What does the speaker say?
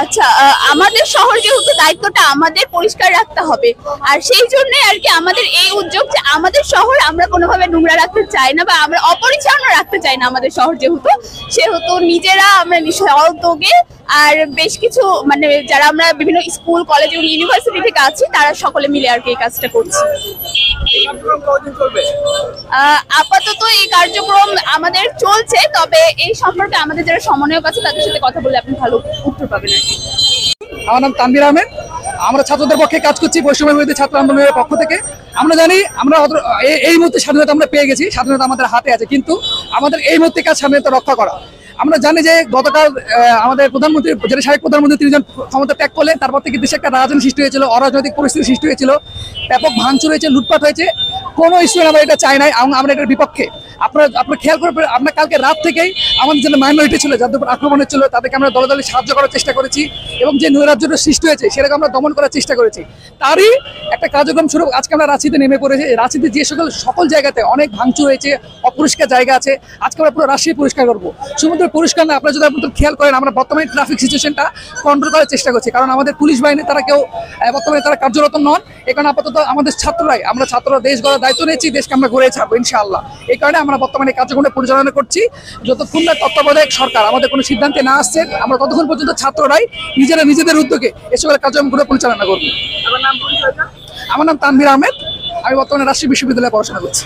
আচ্ছা, আমাদের শহর যেহেতু দায়িত্বটা আমাদের পরিষ্কার রাখতে হবে, আর সেই জন্য আর কি আমাদের এই উদ্যোগ যে আমাদের শহর আমরা কোনোভাবে নোংরা রাখতে চাই না বা আমরা অপরিচ্ছন্ন রাখতে চাই না আমাদের শহর সেহেতু নিজেরা আমরা উদ্যোগে আর বেশ কিছু মানে যারা আমরা বিভিন্ন স্কুল কলেজ এবং ইউনিভার্সিটি থেকে আছি তারা সকলে মিলে আর কি এই কাজটা করছি। আপাতত এই কার্যক্রম আমাদের চলছে, তবে এই সম্পর্কে আমাদের যারা সমন্বয়ক আছে তাদের সাথে কথা বলে আপনি ভালো উত্তর পাবেন আর কি। আমার নাম তানভীর আহমেদ। আমরা ছাত্রদের পক্ষে কাজ করছি বৈষম্য বিরোধী ছাত্র আন্দোলনের পক্ষ থেকে। আমরা জানি আমরা এই মুহূর্তে স্বাধীনতা আমরা পেয়ে গেছি, স্বাধীনতা আমাদের হাতে আছে, কিন্তু আমাদের এই মুহূর্তে কাজ স্বাধীনতা রক্ষা করা। আমরা জানি যে গতকাল আমাদের প্রধানমন্ত্রী যেটা সাবেক প্রধানমন্ত্রী তিনজন ক্ষমতা ত্যাগ করলেন, তারপর থেকে দেশে একটা রাজনীতি সৃষ্টি হয়েছিল, অরাজনৈতিক পরিস্থিতি সৃষ্টি হয়েছিল, ব্যাপক ভাঙচুর হয়েছে, লুটপাট হয়েছে। কোনো স্টুডেন্ট আমরা এটা চাই নাই, আমরা এটার বিপক্ষে। আপনার খেয়াল করে আপনার কালকে রাত থেকেই আমাদের যে মাইনরিটি ছিল যাদের উপর আক্রমণ হচ্ছিল তাদেরকে আমরা দলে দলে সাহায্য করার চেষ্টা করেছি, এবং যে নৈরাজ্যটা সৃষ্টি হয়েছে সেটাকে আমরা দমন করার চেষ্টা করেছি। তারই একটা কার্যক্রম স্বরূপ আজকে আমরা রাঁচিতে নেমে পড়েছি। রাঁচিতে যে সকল জায়গাতে অনেক ভাঙচুর হয়েছে, অপরিষ্কার জায়গা আছে, আজকে আমরা পুরো রাজশাহী পরিষ্কার করবো। সমুদ্র পরিষ্কার না, আপনারা যদি আপনাদের খেয়াল করেন, আমরা বর্তমানে ট্রাফিক সিচুয়েশনটা কন্ট্রোল করার চেষ্টা করছি, কারণ আমাদের পুলিশ বাহিনী তারা কেউ বর্তমানে তারা কার্যরত নন। এই কারণে আপাতত আমাদের ছাত্ররাই, আমরা ছাত্ররা দেশ গড়ার দায়িত্ব নিয়েছি, দেশকে আমরা ঘুরে ছাড়বো ইনশাআল্লাহ। এই কারণে আমরা বর্তমানে কার্যক্রমটা পরিচালনা করছি। যতক্ষণ না তত্ত্বাবধায়ক সরকার আমাদের কোনো সিদ্ধান্তে না আসছে, আমরা ততক্ষণ পর্যন্ত ছাত্ররাই নিজেদের উদ্যোগে এসব কার্যক্রমগুলো পরিচালনা করবো। আমার নাম তানভীর আহমেদ। আমি বর্তমানে রাজশাহী বিশ্ববিদ্যালয়ে পড়াশোনা করছি।